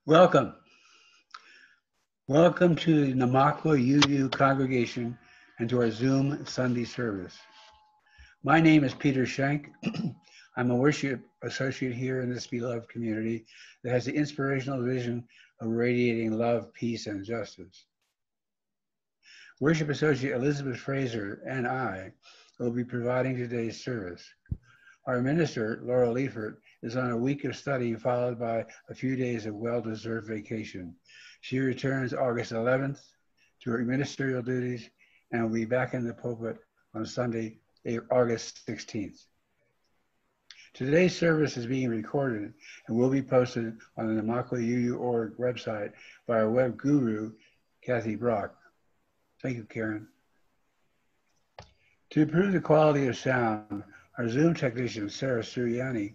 Welcome. Welcome to the Namaqua UU congregation and to our Zoom Sunday service. My name is Peter Schenk. I'm a worship associate here in this beloved community that has the inspirational vision of radiating love, peace, and justice. Worship associate Elizabeth Fraser and I will be providing today's service. Our minister, Laura Liefert, is on a week of study followed by a few days of well-deserved vacation. She returns August 11th to her ministerial duties and will be back in the pulpit on Sunday, August 16th. Today's service is being recorded and will be posted on the NamaquaUU.org website by our web guru, Kathy Brock. Thank you, Karen. To improve the quality of sound, our Zoom technician, Sarah Suriani,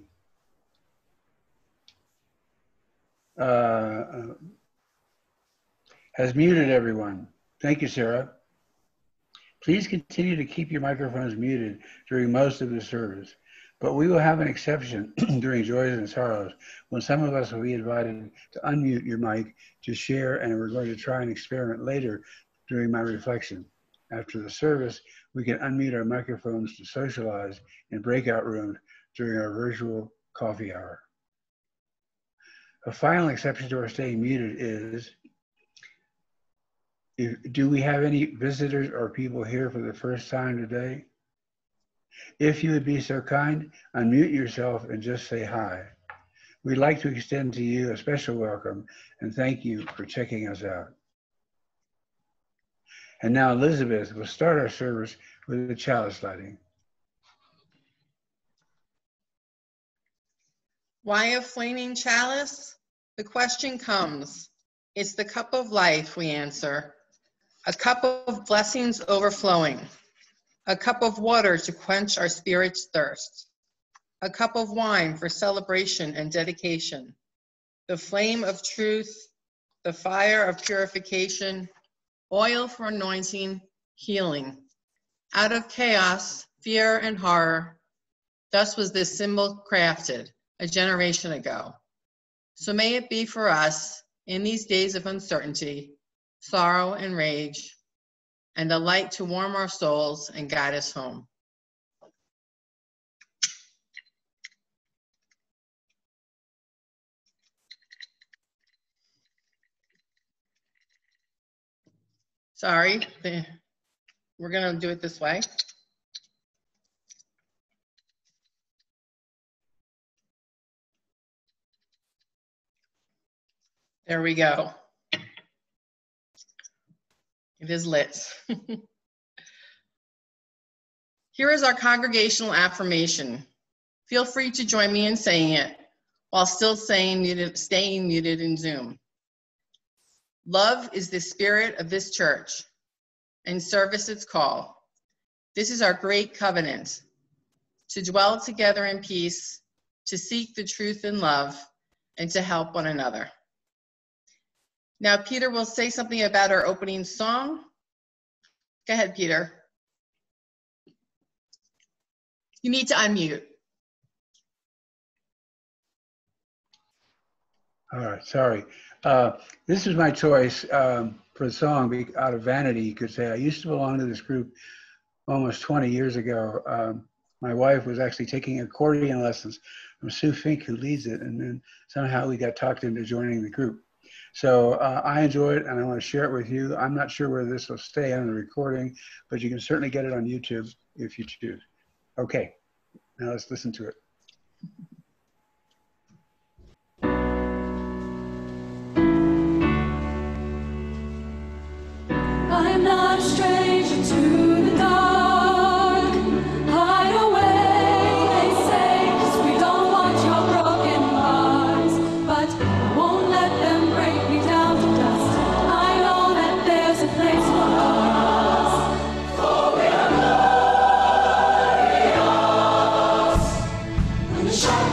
has muted everyone. Thank you, Sarah. Please continue to keep your microphones muted during most of the service, but we will have an exception during joys and sorrows when some of us will be invited to unmute your mic to share, and we're going to try an experiment later during my reflection. After the service, we can unmute our microphones to socialize in breakout rooms during our virtual coffee hour. A final exception to our staying muted is, do we have any visitors or people here for the first time today? If you would be so kind, unmute yourself and just say hi. We'd like to extend to you a special welcome and thank you for checking us out. And now Elizabeth will start our service with the chalice lighting. Why a flaming chalice? The question comes. It's the cup of life, we answer. A cup of blessings overflowing. A cup of water to quench our spirit's thirst. A cup of wine for celebration and dedication. The flame of truth, the fire of purification, oil for anointing, healing. Out of chaos, fear, and horror, thus was this symbol crafted a generation ago. So may it be for us in these days of uncertainty, sorrow, and rage, and a light to warm our souls and guide us home. Sorry, we're gonna do it this way. There we go. It is lit. Here is our congregational affirmation. Feel free to join me in saying it while still staying muted in Zoom. Love is the spirit of this church, and service its call. This is our great covenant, to dwell together in peace, to seek the truth in love, and to help one another. Now, Peter will say something about our opening song. Go ahead, Peter. You need to unmute. All right, sorry. This is my choice for the song, Out of Vanity, you could say. I used to belong to this group almost 20 years ago. My wife was actually taking accordion lessons from Sue Fink, who leads it, and then somehow we got talked into joining the group. So I enjoy it, and I want to share it with you. I'm not sure whether this will stay on the recording, but you can certainly get it on YouTube if you choose. Okay, now let's listen to it. I'm not a stranger to the dark. Hide away, they say, 'cause we don't want your broken hearts. But I won't let them break me down to dust. I know that there's a place for us. For we are glorious. When the shadows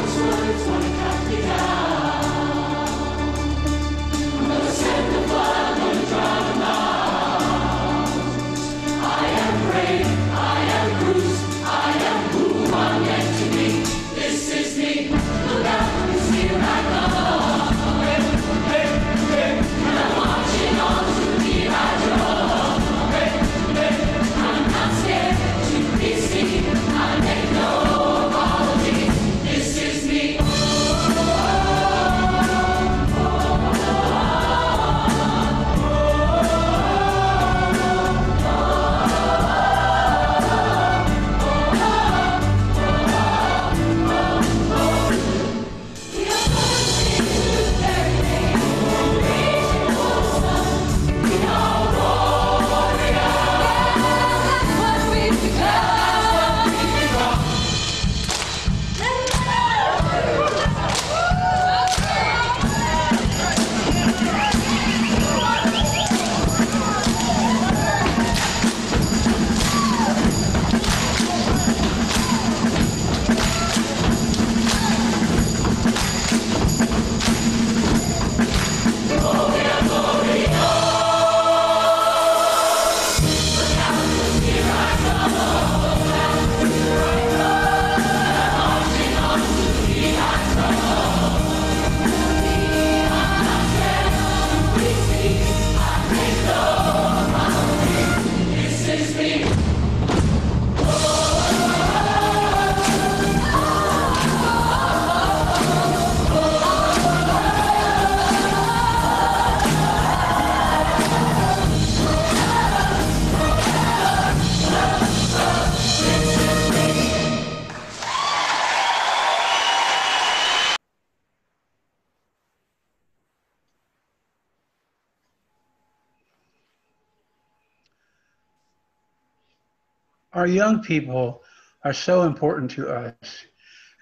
Our young people are so important to us,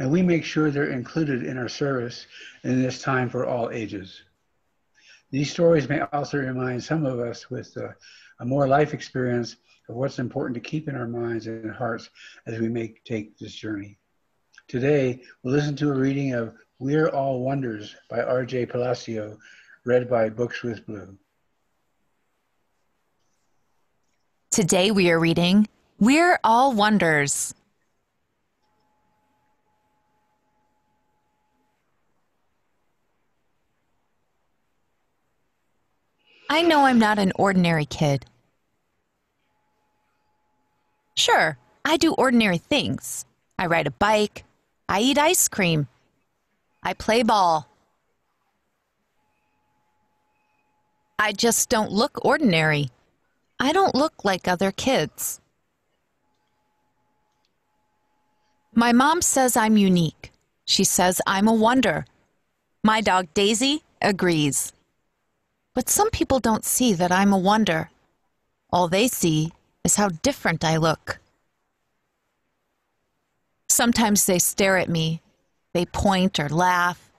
and we make sure they're included in our service in this time for all ages. These stories may also remind some of us with a more life experience of what's important to keep in our minds and hearts as we take this journey. Today, we'll listen to a reading of We're All Wonders by R.J. Palacio, read by Books with Blue. Today we are reading We're All Wonders. I know I'm not an ordinary kid. Sure, I do ordinary things. I ride a bike. I eat ice cream. I play ball. I just don't look ordinary. I don't look like other kids. My mom says I'm unique. She says I'm a wonder. My dog Daisy agrees. But some people don't see that I'm a wonder. All they see is how different I look. Sometimes they stare at me. They point or laugh.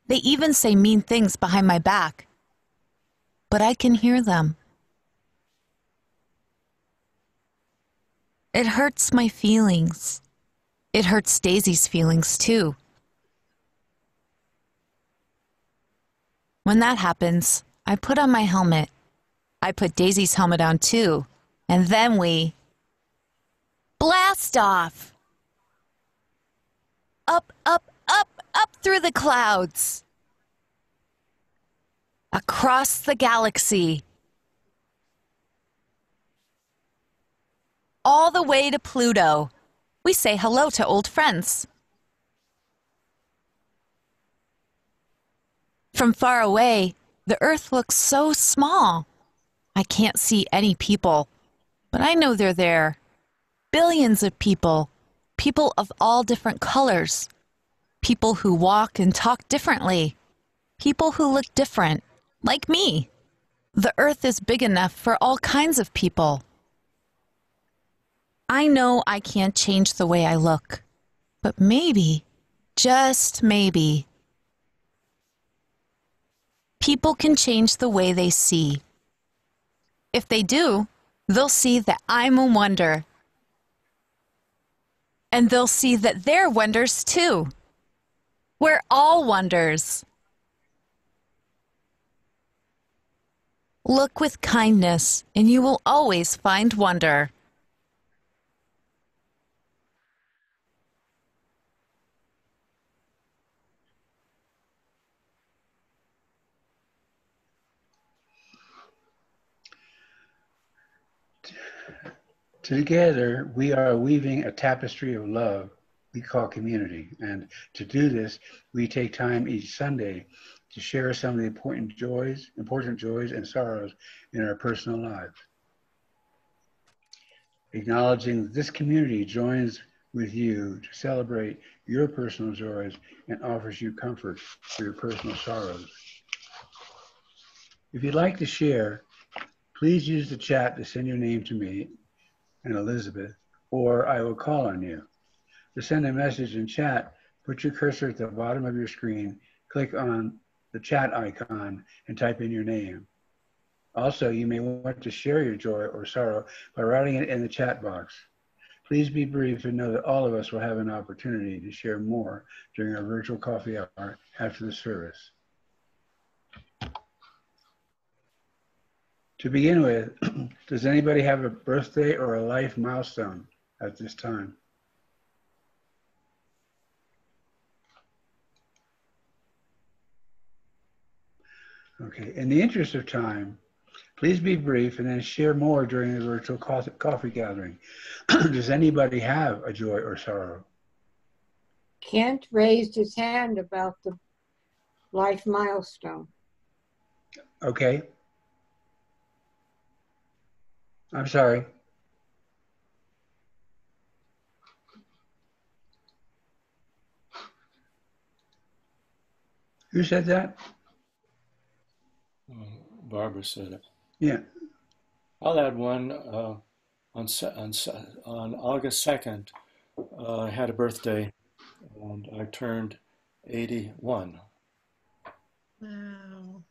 They even say mean things behind my back. But I can hear them. It hurts my feelings. It hurts Daisy's feelings too. When that happens, I put on my helmet. I put Daisy's helmet on too. And then we blast off. Up, up, up, up through the clouds. Across the galaxy. All the way to Pluto. We say hello to old friends. From far away, the Earth looks so small. I can't see any people, but I know they're there. Billions of people, people of all different colors, people who walk and talk differently, people who look different, like me. The Earth is big enough for all kinds of people. I know I can't change the way I look, but maybe, just maybe, people can change the way they see. If they do, they'll see that I'm a wonder. And they'll see that they're wonders too. We're all wonders. Look with kindness, and you will always find wonder. Together, we are weaving a tapestry of love we call community. And to do this, we take time each Sunday to share some of the important joys and sorrows in our personal lives. Acknowledging that this community joins with you to celebrate your personal joys and offers you comfort for your personal sorrows. If you'd like to share, please use the chat to send your name to me and Elizabeth, or I will call on you. To send a message in chat, put your cursor at the bottom of your screen, click on the chat icon, and type in your name. Also, you may want to share your joy or sorrow by writing it in the chat box. Please be brief and know that all of us will have an opportunity to share more during our virtual coffee hour after the service. To begin with, does anybody have a birthday or a life milestone at this time? Okay, in the interest of time, please be brief and then share more during the virtual coffee gathering. Does anybody have a joy or sorrow? Kent raised his hand about the life milestone. Okay. I'm sorry. Who said that? Barbara said it. Yeah. I'll add one. on August 2nd, I had a birthday and I turned 81. Wow.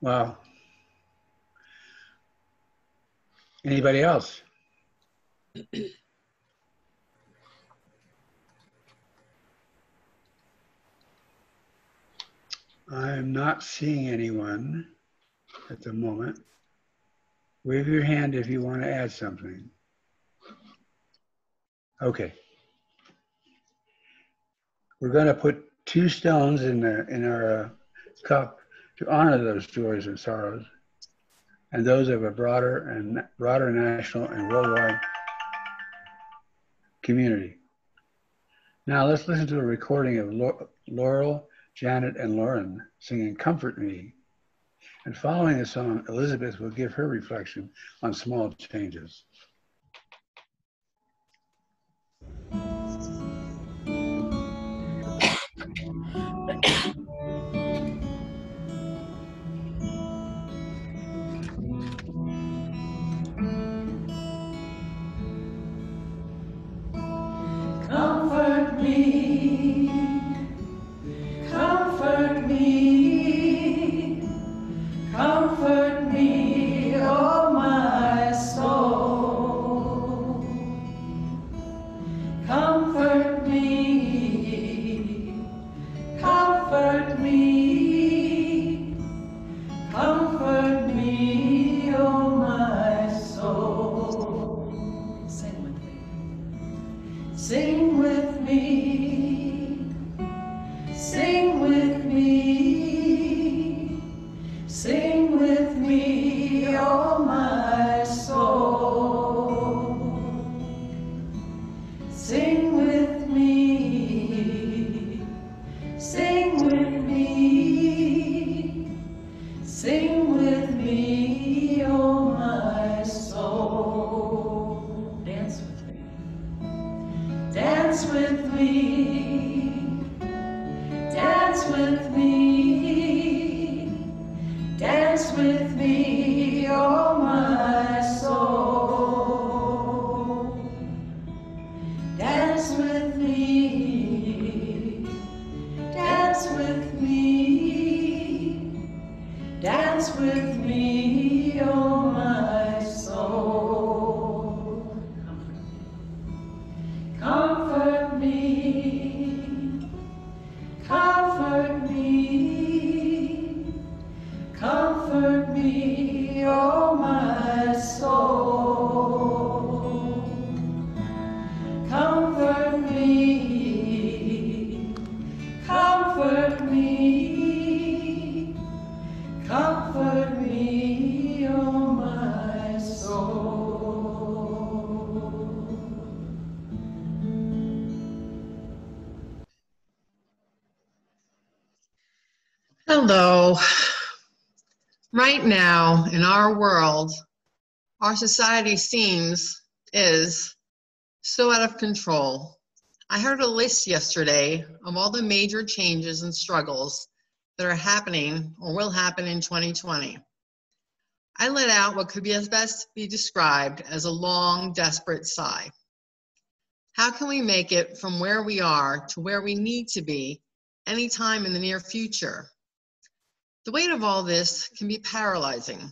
Wow. Anybody else? I'm not seeing anyone at the moment. Wave your hand if you want to add something. Okay. We're going to put 2 stones in our cup to honor those joys and sorrows, and those of a broader national and worldwide community. Now let's listen to a recording of Laurel, Janet, and Lauren singing "Comfort Me." And following the song, Elizabeth will give her reflection on small changes. Comfort me, comfort me, comfort me, oh my soul. Comfort me, comfort me, comfort me, oh my soul. Sing with me. Sing with me, sing with me, sing with me, oh my soul. Sing with me, sing with me, sing with me, oh my soul. Dance with me. Dance with me, dance with me, dance with me, oh my soul. Dance with me, dance with me, dance with me, oh my soul. Comfort me, comfort me, comfort me, oh my soul. Comfort me, comfort me, comfort me, oh my soul. Hello. Right now, in our world, our society is so out of control. I heard a list yesterday of all the major changes and struggles that are happening or will happen in 2020. I let out what could be best be described as a long, desperate sigh. How can we make it from where we are to where we need to be anytime in the near future? The weight of all this can be paralyzing.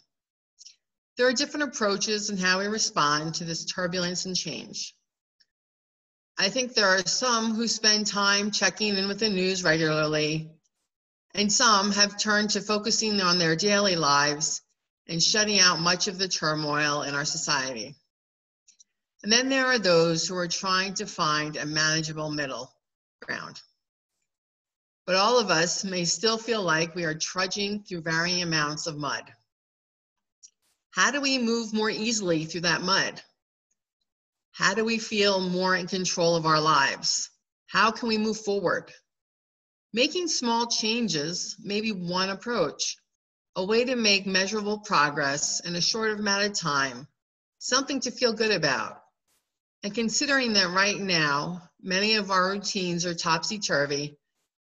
There are different approaches in how we respond to this turbulence and change. I think there are some who spend time checking in with the news regularly, and some have turned to focusing on their daily lives and shutting out much of the turmoil in our society. And then there are those who are trying to find a manageable middle ground. But all of us may still feel like we are trudging through varying amounts of mud. How do we move more easily through that mud? How do we feel more in control of our lives? How can we move forward? Making small changes may be one approach, a way to make measurable progress in a short amount of time, something to feel good about. And considering that right now, many of our routines are topsy-turvy,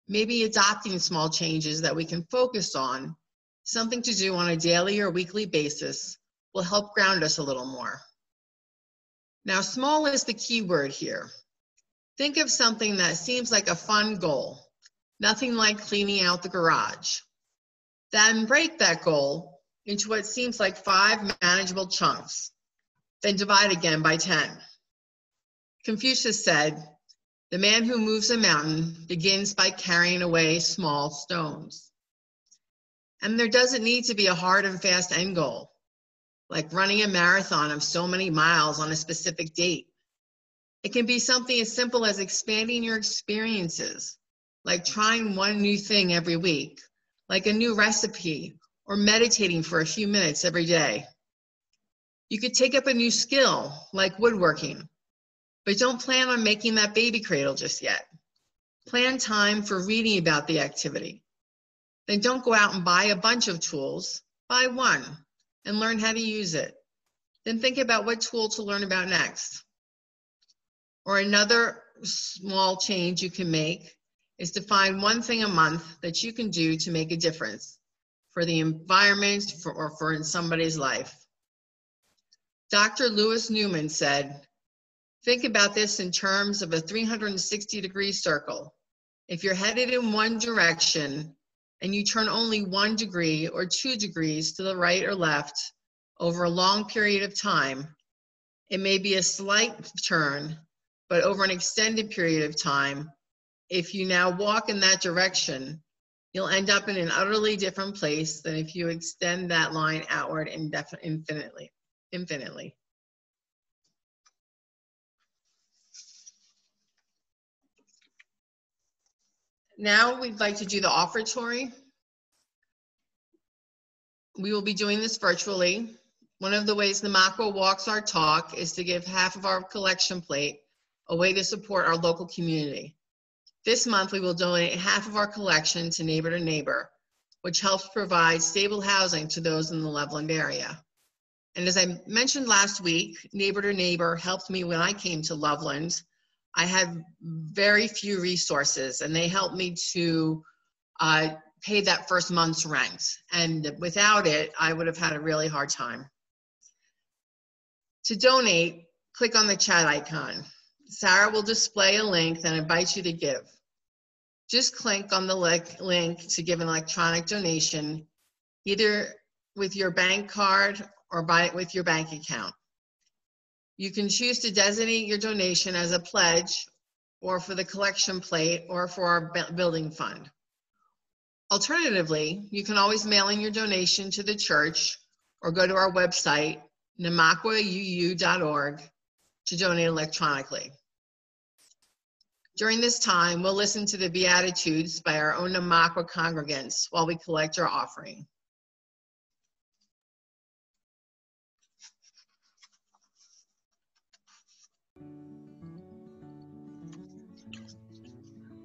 maybe adopting small changes that we can focus on, something to do on a daily or weekly basis, will help ground us a little more. Now, small is the key word here. Think of something that seems like a fun goal, nothing like cleaning out the garage. Then break that goal into what seems like 5 manageable chunks, then divide again by 10. Confucius said, "The man who moves a mountain begins by carrying away small stones." And there doesn't need to be a hard and fast end goal, like running a marathon of so many miles on a specific date. It can be something as simple as expanding your experiences, like trying one new thing every week, like a new recipe, or meditating for a few minutes every day. You could take up a new skill, like woodworking, but don't plan on making that baby cradle just yet. Plan time for reading about the activity. Then don't go out and buy a bunch of tools. Buy one and learn how to use it. Then think about what tool to learn about next. Or another small change you can make is to find one thing a month that you can do to make a difference for the environment or for in somebody's life. Dr. Lewis Newman said, "Think about this in terms of a 360-degree circle. If you're headed in one direction and you turn only 1 degree or 2 degrees to the right or left over a long period of time, it may be a slight turn, but over an extended period of time, if you now walk in that direction, you'll end up in an utterly different place than if you extend that line outward infinitely. Now we'd like to do the offertory. We will be doing this virtually. One of the ways Namaqua walks our talk is to give half of our collection plate a way to support our local community. This month, we will donate half of our collection to Neighbor to Neighbor, which helps provide stable housing to those in the Loveland area. And as I mentioned last week, Neighbor to Neighbor helped me when I came to Loveland. I had very few resources, and they helped me to pay that first month's rent. And without it, I would have had a really hard time. To donate, click on the chat icon. Sarah will display a link that invites you to give. Just click on the link to give an electronic donation, either with your bank card or with your bank account. You can choose to designate your donation as a pledge or for the collection plate or for our building fund. Alternatively, you can always mail in your donation to the church or go to our website, namaquauu.org, to donate electronically. During this time, we'll listen to the Beatitudes by our own Namaqua congregants while we collect our offering.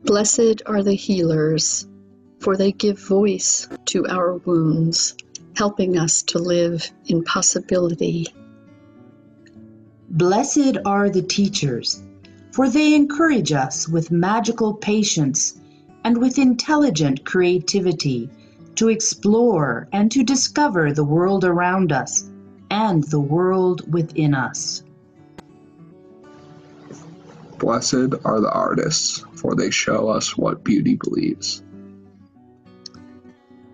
Blessed are the healers, for they give voice to our wounds, helping us to live in possibility. Blessed are the teachers, for they encourage us with magical patience and with intelligent creativity to explore and to discover the world around us and the world within us. Blessed are the artists, for they show us what beauty believes.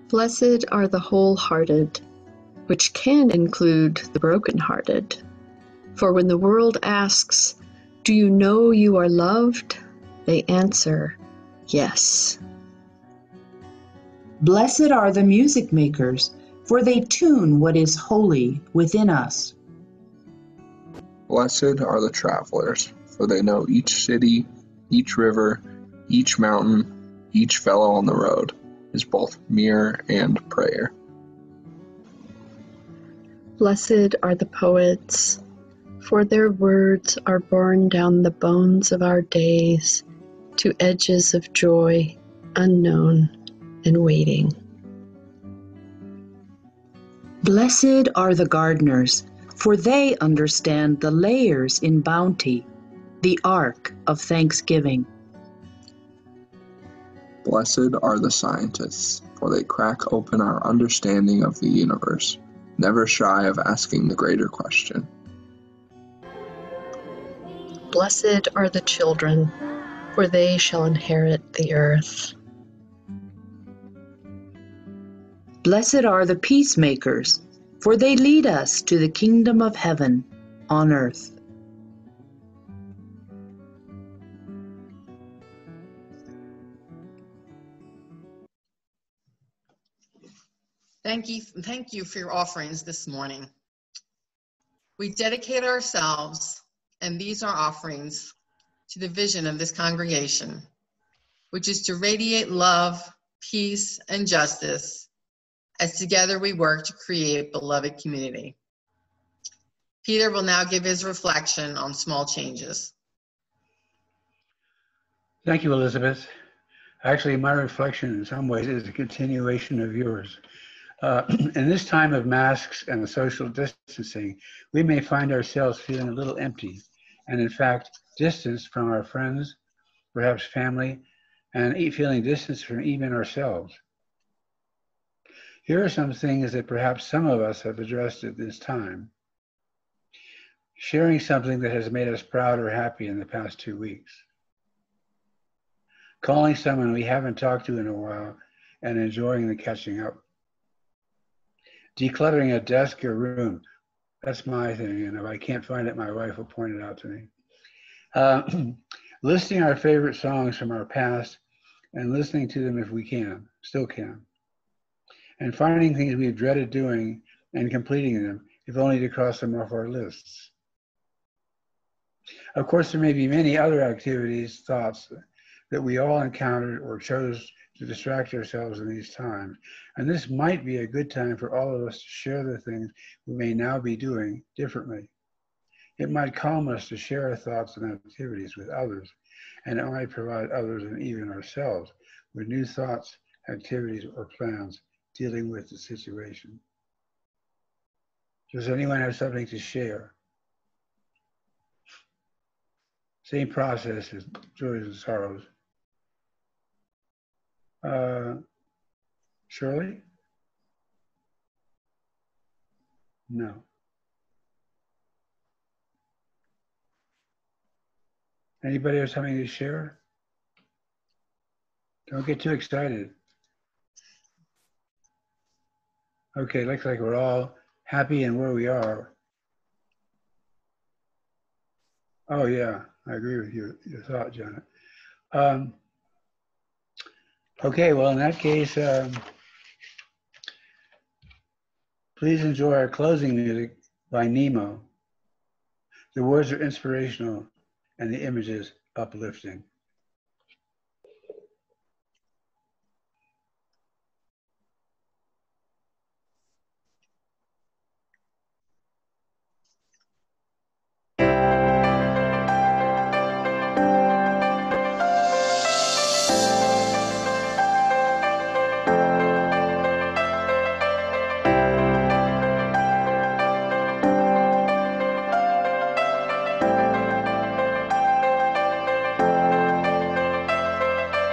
Blessed are the wholehearted, which can include the brokenhearted. For when the world asks, "Do you know you are loved?" they answer, "Yes." Blessed are the music makers, for they tune what is holy within us. Blessed are the travelers, for they know each city, each river, each mountain, each fellow on the road is both mirror and prayer. Blessed are the poets, for their words are borne down the bones of our days to edges of joy unknown and waiting. Blessed are the gardeners, for they understand the layers in bounty, the ark of thanksgiving. Blessed are the scientists, for they crack open our understanding of the universe, never shy of asking the greater question. Blessed are the children, for they shall inherit the earth. Blessed are the peacemakers, for they lead us to the kingdom of heaven on earth. Thank you for your offerings this morning. We dedicate ourselves and these are offerings to the vision of this congregation, which is to radiate love, peace, and justice as together we work to create a beloved community. Peter will now give his reflection on small changes. Thank you, Elizabeth. Actually, my reflection in some ways is a continuation of yours. In this time of masks and social distancing, we may find ourselves feeling a little empty and in fact distanced from our friends, perhaps family, and feeling distanced from even ourselves. Here are some things that perhaps some of us have addressed at this time. Sharing something that has made us proud or happy in the past 2 weeks. Calling someone we haven't talked to in a while and enjoying the catching up. Decluttering a desk or room. That's my thing, and if I can't find it, my wife will point it out to me. Listing our favorite songs from our past and listening to them if we can, still can. And finding things we've dreaded doing and completing them, if only to cross them off our lists. Of course, there may be many other activities, thoughts that we all encountered or chose to distract ourselves in these times. And this might be a good time for all of us to share the things we may now be doing differently. It might calm us to share our thoughts and activities with others, and it might provide others and even ourselves with new thoughts, activities, or plans dealing with the situation. Does anyone have something to share? Same process as joys and sorrows. Shirley? No. Anybody have something to share? Don't get too excited. Okay, looks like we're all happy in where we are. Oh yeah, I agree with your thought, Janet. Okay, well in that case, please enjoy our closing music by Nemo. The words are inspirational and the images uplifting.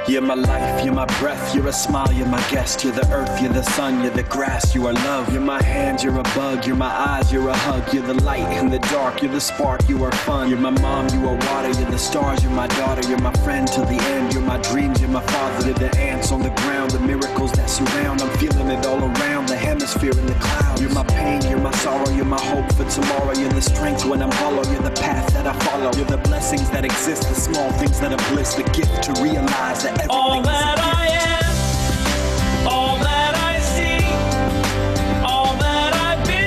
You're my life, you're my breath, you're a smile, you're my guest. You're the earth, you're the sun, you're the grass, you are love. You're my hands, you're a bug, you're my eyes, you're a hug. You're the light in the dark, you're the spark, you are fun. You're my mom, you are water, you're the stars, you're my daughter. You're my friend till the end, you're my dreams, you're my father. You're the ants on the ground, the miracles that surround. I'm feeling it all around, the hemisphere in the clouds. You're my pain, you're my sorrow, you're my hope for tomorrow. You're the strength when I'm hollow, you're the path that I follow. You're the blessings that exist, the small things that are bliss. The gift to realize that everything all that I am, all that I see, all that I've been,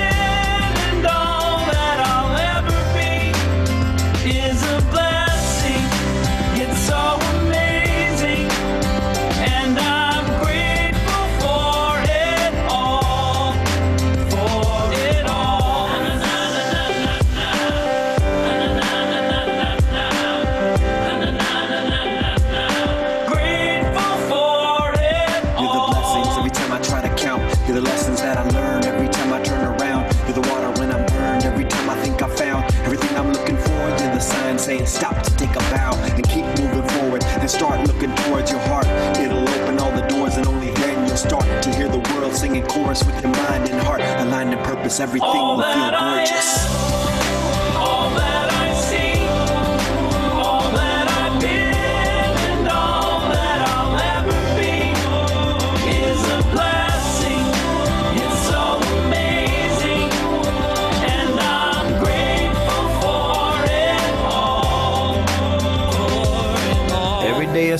and all that I'll ever be is a blessing. It's so amazing, and I'm grateful for it all, for it all. You're the lessons that I learn every time I turn around. You're the water when I'm burned, every time I think I found everything I'm looking for. You're the sign saying stop to take a bow and keep moving forward and start looking towards your heart. It'll open all the doors and only then you'll start to hear the world singing chorus with your mind and heart. Aligned in purpose, everything will feel gorgeous. All that I see,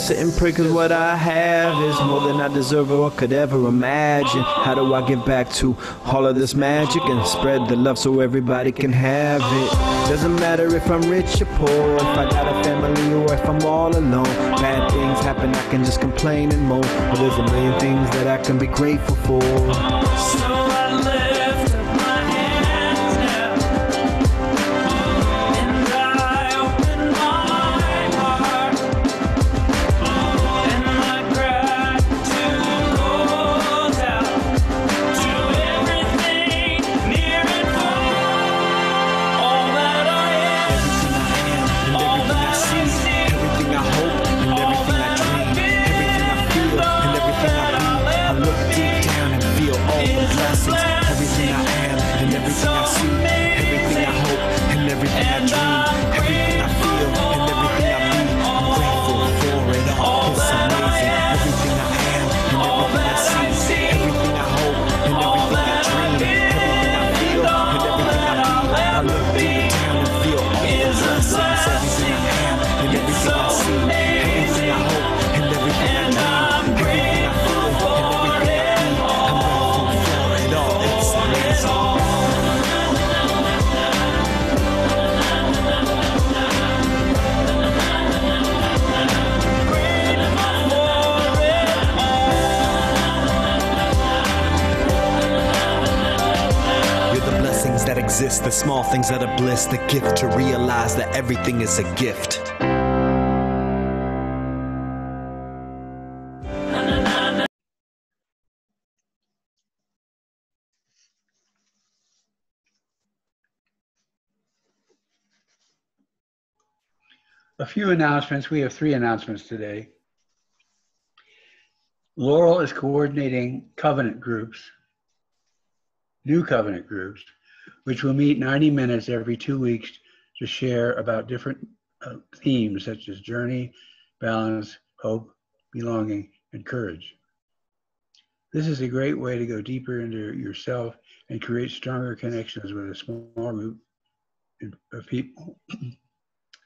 sit and pray, cause what I have is more than I deserve or could ever imagine. How do I give back to all of this magic and spread the love so everybody can have it? Doesn't matter if I'm rich or poor, if I got a family or if I'm all alone. Bad things happen, I can just complain and moan, but there's a million things that I can be grateful for. So I lift up my hands now, and I open my heart, and my gratitude goes out to everything near and far. All that I am, all that I see, Everything I hope and everything I dream, everything I feel and everything I be. I look deep down and feel all the blessings. Everything I am and everything I see, everything I hope and everything I dream, everything I feel and everything I be. I'm grateful for it all. It's amazing. Everything I am and everything I see, everything I hope and everything I dream, everything I feel and everything I be. I look deep down and feel all the blessings. Everything I am and everything I see, everything I hope and everything I dream, everything I feel and everything I be. I'm grateful for it all. It's amazing. You're the blessings that exist, the small things that are bliss, the gift to realize that everything is a gift. A few announcements. We have 3 announcements today. Laurel is coordinating covenant groups, new covenant groups, which will meet 90 minutes every 2 weeks to share about different themes such as journey, balance, hope, belonging, and courage. This is a great way to go deeper into yourself and create stronger connections with a small group of people.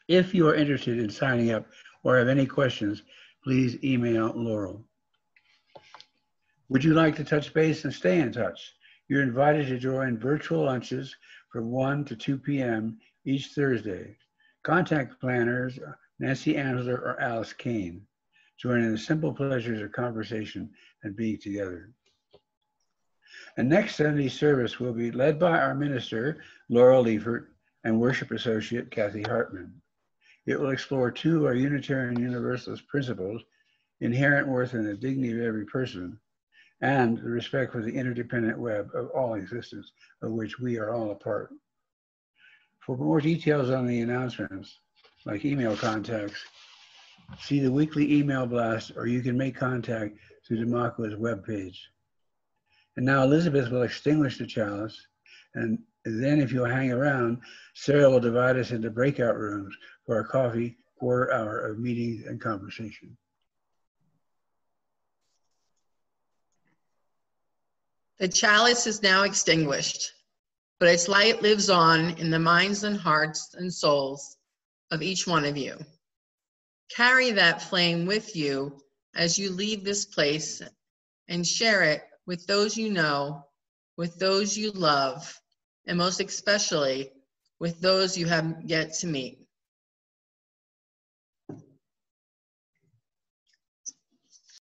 If you are interested in signing up or have any questions, please email Laurel. Would you like to touch base and stay in touch? You're invited to join virtual lunches from 1 to 2 p.m. each Thursday. Contact planners Nancy Ansler or Alice Kane. Join in the simple pleasures of conversation and being together. And next Sunday service will be led by our minister, Laurel Liefert, and worship associate, Kathy Hartman. It will explore 2 of our Unitarian Universalist principles, inherent worth in the dignity of every person, and the respect for the interdependent web of all existence, of which we are all a part. For more details on the announcements, like email contacts, see the weekly email blast, or you can make contact through Namaqua's webpage. And now Elizabeth will extinguish the chalice, and then if you'll hang around, Sarah will divide us into breakout rooms for our coffee quarter hour of meetings and conversation. The chalice is now extinguished, but its light lives on in the minds and hearts and souls of each one of you. Carry that flame with you as you leave this place and share it with those you know, with those you love, and most especially with those you have yet to meet.